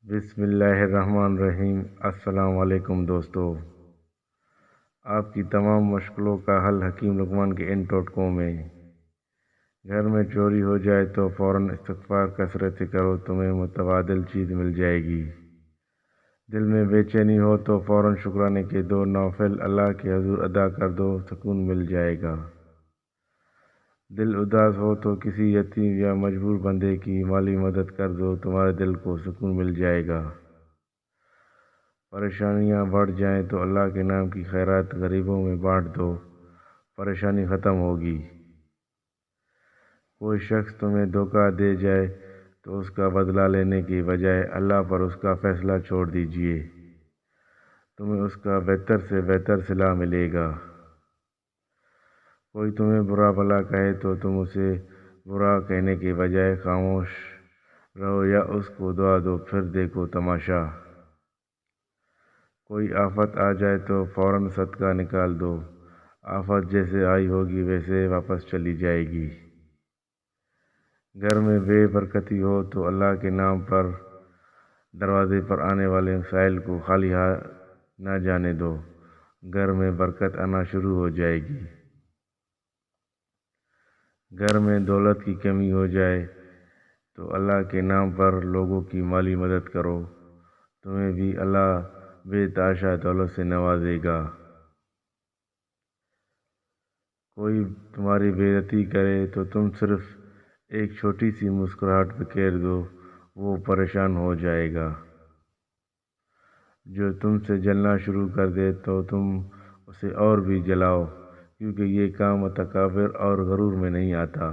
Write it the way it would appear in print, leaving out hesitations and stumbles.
بسم اللہ الرحمن الرحیم۔ السلام علیکم دوستو، آپ کی تمام مشکلوں کا حل حکیم لقمان کے ان ٹوٹکوں میں۔ گھر میں چوری ہو جائے تو فوراً استغفار کثرت سے کرو، تمہیں متبادل چیز مل جائے گی۔ دل میں بے چینی ہو تو فوراً شکرانے کے 2 نوافل اللہ کے حضور ادا کر دو، سکون مل جائے گا۔ دل اداس ہو تو کسی یتیم یا مجبور بندے کی مالی مدد کر دو، تمہارے دل کو سکون مل جائے گا۔ پریشانیاں بڑھ جائیں تو اللہ کے نام کی خیرات غریبوں میں بانٹ دو، پریشانی ختم ہوگی۔ کوئی شخص تمہیں دھوکہ دے جائے تو اس کا بدلہ لینے کی بجائے اللہ پر اس کا فیصلہ چھوڑ دیجیے، تمہیں اس کا بہتر سے بہتر صلہ ملے گا۔ کوئی تمہیں برا بھلا کہے تو تم اسے برا کہنے کے بجائے خاموش رہو یا اس کو دعا دو، پھر دیکھو تماشا۔ کوئی آفت آ جائے تو فوراً صدقہ نکال دو، آفت جیسے آئی ہوگی ویسے واپس چلی جائے گی۔ گھر میں بے برکتی ہو تو اللہ کے نام پر دروازے پر آنے والے مسائل کو خالی ہاتھ نہ جانے دو، گھر میں برکت آنا شروع ہو جائے گی۔ گھر میں دولت کی کمی ہو جائے تو اللہ کے نام پر لوگوں کی مالی مدد کرو، تمہیں بھی اللہ بے تحاشا دولت سے نوازے گا۔ کوئی تمہاری بے عزتی کرے تو تم صرف ایک چھوٹی سی مسکراہٹ بکھیر دو، وہ پریشان ہو جائے گا۔ جو تم سے جلنا شروع کر دے تو تم اسے اور بھی جلاؤ، کیونکہ یہ کام متکبر اور غرور میں نہیں آتا۔